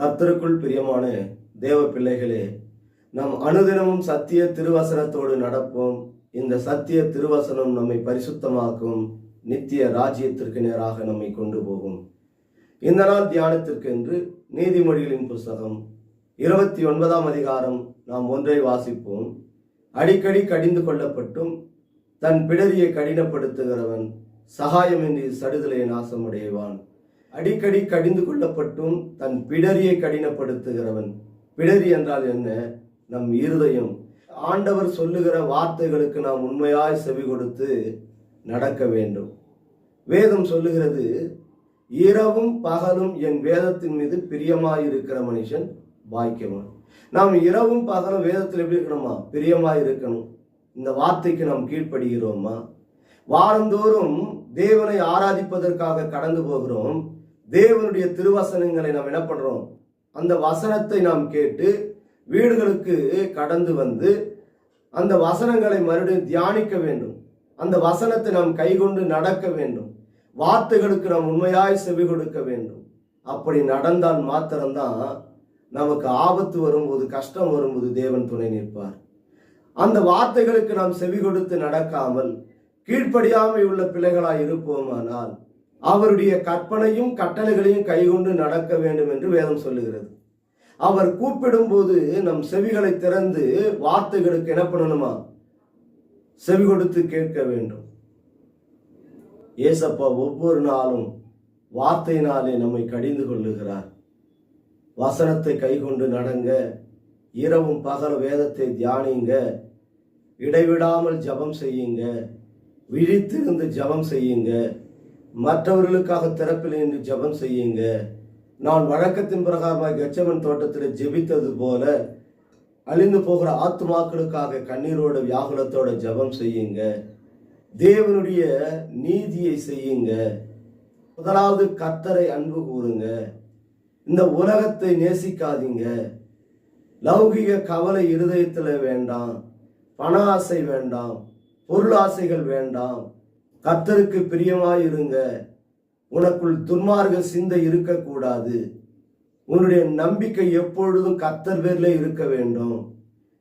கர்த்தருக்குள் பிரியமான தேவ பிள்ளைகளே, நாம் அனுதினமும் சத்திய திருவசனத்தோடு நடப்போம். இந்த சத்திய திருவசனம் நம்மை பரிசுத்தமாக்கும், நித்திய ராஜ்யத்திற்கு நேராக நம்மை கொண்டு போகும். இந்த நாள் தியானத்திற்கு என்று நீதிமொழிகளின் புஸ்தகம் 29ஆம் அதிகாரம் நாம் ஒன்றை வாசிப்போம். அடிக்கடி கடிந்து கொள்ளப்பட்டும் தன் பிடரியை கடினப்படுத்துகிறவன் சகாயமின்றி சடுதலை நாசமுடையவான். அடிக்கடி கடிந்து கொள்ளப்பட்டும் தன் பிடரியை கடினப்படுத்துகிறவன். பிடரி என்றால் என்ன? நம் இருதயம். ஆண்டவர் சொல்லுகிற வார்த்தைகளுக்கு நாம் உண்மையாய் செவி கொடுத்து நடக்க வேண்டும். வேதம் சொல்லுகிறது, இரவும் பகலும் என் வேதத்தின் மீது பிரியமாயிருக்கிற மனுஷன் பாக்கியவான். நாம் இரவும் பகலும் வேதத்தில் எப்படி இருக்கணுமா? பிரியமாய் இருக்கணும். இந்த வார்த்தைக்கு நாம் கீழ்ப்படுகிறோமா? வாரந்தோறும் தேவனை ஆராதிப்பதற்காக கடந்து போகிறோம். தேவனுடைய திருவசனங்களை நாம் என்ன பண்றோம்? அந்த வசனத்தை நாம் கேட்டு வீடுகளுக்கு கடந்து வந்து அந்த வசனங்களை மறுபடியும் தியானிக்க வேண்டும். அந்த வசனத்தை நாம் கைகொண்டு நடக்க வேண்டும். வார்த்தைகளுக்கு நாம் உண்மையாய் செவி கொடுக்க வேண்டும். அப்படி நடந்தால் மாத்திரம்தான் நமக்கு ஆபத்து வரும்போது, கஷ்டம் வரும்போது தேவன் துணை நிற்பார். அந்த வார்த்தைகளுக்கு நாம் செவி கொடுத்து நடக்காமல் கீழ்ப்படியாமை உள்ள பிள்ளைகளாய் இருப்போமானால் அவருடைய கற்பனையும் கட்டளைகளையும் கைகொண்டு நடக்க வேண்டும் என்று வேதம் சொல்லுகிறது. அவர் கூப்பிடும் போது நம் செவிகளை திறந்து வார்த்தைகளுக்கு என்ன பண்ணணுமா? செவி கொடுத்து கேட்க வேண்டும். ஏசப்பா ஒவ்வொரு நாளும் வார்த்தையினாலே நம்மை கடிந்து கொள்ளுகிறார். வசனத்தை கைகொண்டு நடங்க, இரவும் பகல் வேதத்தை தியானிங்க, இடைவிடாமல் ஜபம் செய்யுங்க, விழித்திருந்து ஜபம் செய்யுங்க, மற்றவர்களுக்காக திறப்பில் நின்று ஜபம் செய்யுங்க. நான் வழக்கத்தின் பிரகாரமாக கெத்செமனே தோட்டத்தில் ஜெபித்தது போல அழிந்து போகிற ஆத்துமாக்களுக்காக கண்ணீரோட வியாகுலத்தோட ஜபம் செய்யுங்க. தேவனுடைய நீதியை செய்யுங்க. முதலாவது கர்த்தரை அன்பு கூறுங்க. இந்த உலகத்தை நேசிக்காதீங்க. லௌகிக கவலை இருதயத்தில் வேண்டாம். பண ஆசை வேண்டாம். பொருளாசைகள் வேண்டாம். கர்த்தருக்கு பிரியமாயிருங்க. உனக்குள் துன்மார்க்க சிந்தை இருக்கக்கூடாது. உன்னுடைய நம்பிக்கை எப்பொழுதும் கர்த்தர் பேர்ல இருக்க வேண்டும்.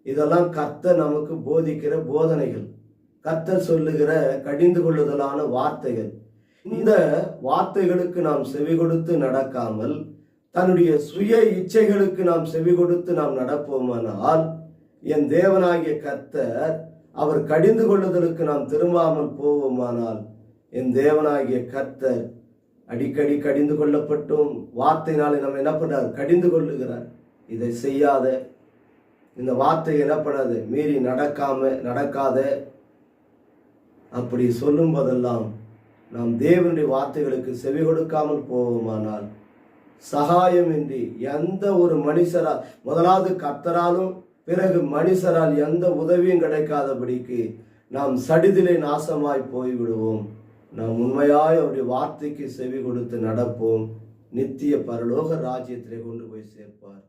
இதெல்லாம் கர்த்தர் நமக்கு போதிக்கிற போதனைகள், கர்த்தர் சொல்லுகிற கடிந்து கொள்ளுதலான வார்த்தைகள். இந்த வார்த்தைகளுக்கு நாம் செவி கொடுத்து நடக்காமல் தன்னுடைய சுய இச்சைகளுக்கு நாம் செவி கொடுத்து நாம் நடப்போமானால் என் தேவனாகிய கர்த்தர் அவர் கடிந்து கொள்ளுதலுக்கு நாம் திரும்பாமல் போவோமானால் என் தேவனாகிய கர்த்தர் அடிக்கடி கடிந்து கொள்ளப்பட்டும் வார்த்தையினாலே நம்ம என்ன பண்றார்? கடிந்து கொள்ளுகிறார். இதை செய்யாத, இந்த வார்த்தை என்ன பண்ணாது, மீறி நடக்காத. அப்படி சொல்லும் போதெல்லாம் நாம் தேவனுடைய வார்த்தைகளுக்கு செவி கொடுக்காமல் போவோமானால் சகாயமின்றி எந்த ஒரு மனுஷரால், முதலாவது கர்த்தராலும் பிறகு மனுஷரால் எந்த உதவியும் கிடைக்காதபடிக்கு நாம் சடிதிலே நாசமாய் போய்விடுவோம். நாம் உண்மையாய் அவருடைய வார்த்தைக்கு செவி கொடுத்து நடப்போம். நித்திய பரலோக ராஜ்யத்திலே கொண்டு போய் சேர்ப்பார்.